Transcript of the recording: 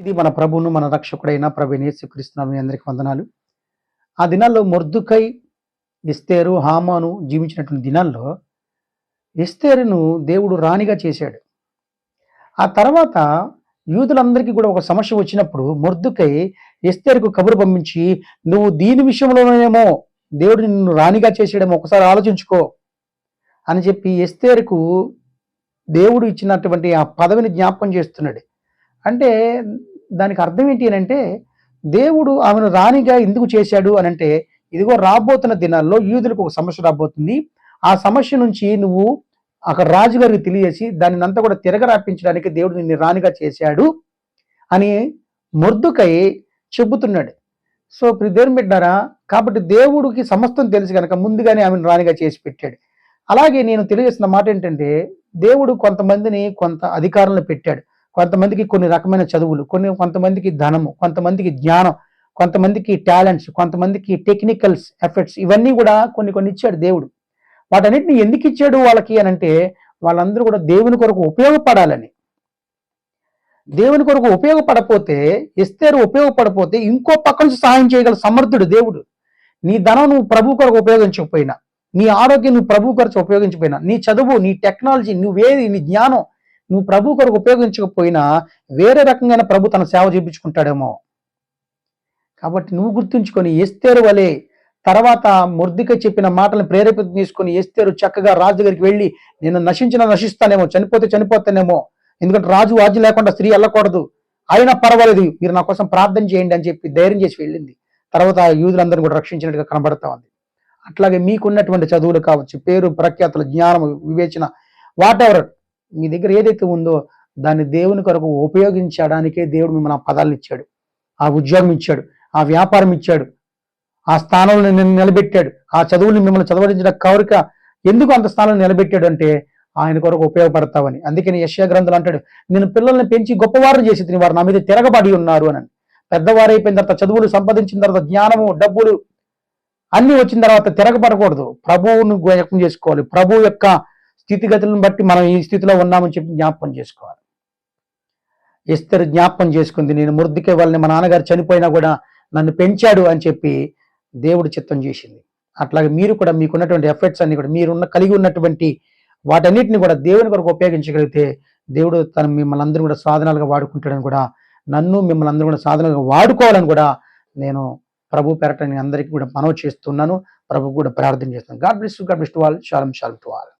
ఇది మన ప్రభువును మన రక్షకుడైన ప్రభువైన యేసుక్రీస్తు మీ అందరికి వందనాలు. ఆ దినాల్లో మొర్దుకై, ఎస్తేరు, హామాను జీవించినటువంటి దినాల్లో ఎస్తేరును దేవుడు రాణిగా చేశాడు. ఆ తర్వాత యూదులందరికీ కూడా ఒక సమస్య వచ్చినప్పుడు మొర్దుకై ఎస్తేరుకు కబురు పంపించి, నువ్వు దీని విషయంలోనేమో దేవుడు నిన్ను రాణిగా చేసాడేమో ఒకసారి ఆలోచించుకో అని చెప్పి ఎస్తేరుకు దేవుడు ఇచ్చినటువంటి ఆ పదవిని జ్ఞాపకం చేస్తున్నాడు. అంటే దానికి అర్థం ఏంటి అనంటే, దేవుడు ఆమెను రాణిగా ఎందుకు చేశాడు అనంటే, ఇదిగో రాబోతున్న దినాల్లో యూదులకు ఒక సమస్య రాబోతుంది. ఆ సమస్య నుంచి నువ్వు అక్కడ రాజుగారికి తెలియజేసి దానినంతా కూడా తిరగరాపించడానికి దేవుడు నిన్ను రాణిగా చేశాడు అని మొర్దుకై చెబుతున్నాడు. సో దేవుని బిడ్డారా, కాబట్టి దేవుడికి సమస్తం తెలుసు కనుక ముందుగానే ఆమెను రాణిగా చేసి పెట్టాడు. అలాగే నేను తెలియజేసిన మాట ఏంటంటే, దేవుడు కొంతమందిని కొంత అధికారంలో పెట్టాడు. కొంతమందికి కొన్ని రకమైన చదువులు, కొంతమందికి ధనము, కొంతమందికి జ్ఞానం, కొంతమందికి టాలెంట్స్, కొంతమందికి టెక్నికల్స్ ఎఫర్ట్స్, ఇవన్నీ కూడా కొన్ని ఇచ్చాడు దేవుడు. వాటన్నిటిని ఎందుకు ఇచ్చాడు వాళ్ళకి అనంటే, వాళ్ళందరూ కూడా దేవుని కొరకు ఉపయోగపడాలని. దేవుని కొరకు ఉపయోగపడపోతే, ఎస్తేరు ఉపయోగపడపోతే ఇంకో పక్క నుంచి సహాయం చేయగల సమర్థుడు దేవుడు. నీ ధనం నువ్వు ప్రభు కొరకు ఉపయోగించకపోయినా, నీ ఆరోగ్యం నువ్వు ప్రభు కొరకు ఉపయోగించకపోయినా, నీ చదువు, నీ టెక్నాలజీ, నీ జ్ఞానం నువ్వు ప్రభు కొరకు ఉపయోగించకపోయినా వేరే రకంగా ప్రభు తన సేవ చేయించుకుంటాడేమో. కాబట్టి నువ్వు గుర్తుంచుకొని ఎస్తేరు వలె తర్వాత మొర్దుకై చెప్పిన మాటలను ప్రేరేపితం తీసుకొని ఎస్తేరు చక్కగా రాజు దగ్గరికి వెళ్ళి, నేను నశిస్తానేమో, చనిపోతే చనిపోతానేమో, ఎందుకంటే రాజు ఆజ్ఞ లేకుండా స్త్రీ వెళ్ళకూడదు, అయినా పర్వాలేదు మీరు నా కోసం ప్రార్థన చేయండి అని చెప్పి ధైర్యం చేసి వెళ్ళింది. తర్వాత యూదులందరినీ కూడా రక్షించినట్టుగా కనబడతా ఉంది. అట్లాగే మీకున్నటువంటి చదువులు కావచ్చు, పేరు ప్రఖ్యాతులు, జ్ఞానం, వివేచన, వాట్ ఎవర్ మీ దగ్గర ఏదైతే ఉందో దాన్ని దేవుని కొరకు ఉపయోగించడానికే దేవుడు మిమ్మల్ని ఆ పదాలను ఇచ్చాడు, ఆ ఉద్యోగం ఇచ్చాడు, ఆ వ్యాపారం ఇచ్చాడు, ఆ స్థానంలో నిలబెట్టాడు, ఆ చదువుని మిమ్మల్ని చదవడించిన కోరిక ఎందుకు అంత స్థానంలో నిలబెట్టాడు అంటే ఆయన కొరకు ఉపయోగపడతావని. అందుకని యెషయా గ్రంథంలో అంటాడు, నేను పిల్లల్ని పెంచి గొప్పవారు చేసి వారు నా మీద తిరగబడి ఉన్నారు అని. పెద్దవారు అయిపోయిన తర్వాత, చదువులు సంపాదించిన తర్వాత, జ్ఞానము, డబ్బులు అన్ని వచ్చిన తర్వాత తిరగబడకూడదు. ప్రభువును జ్ఞాపకం చేసుకోవాలి. ప్రభు యొక్క స్థితిగతులను బట్టి మనం ఈ స్థితిలో ఉన్నామని చెప్పి జ్ఞాపకం చేసుకోవాలి. ఎస్తేరు జ్ఞాపకం చేసుకుంది, నేను మొర్దుకై వాళ్ళని మా నాన్నగారు చనిపోయినా కూడా నన్ను పెంచాడు అని చెప్పి దేవుడు చిత్తం చేసింది. అట్లాగే మీరు కూడా మీకున్నటువంటి ఎఫర్ట్స్ అన్ని కూడా కలిగి ఉన్నటువంటి వాటన్నిటిని కూడా దేవుని కొరకు ఉపయోగించగలిగితే దేవుడు మిమ్మల్ని అందరూ కూడా సాధనాలుగా వాడుకుంటాడని కూడా, నన్ను మిమ్మల్ని అందరూ కూడా సాధనాలుగా వాడుకోవాలని కూడా నేను ప్రభు పేరట అందరికీ కూడా మనవి చేస్తున్నాను. ప్రభు కూడా ప్రార్థన చేస్తున్నాను. God bless you all. షాሎም టు ఆల్.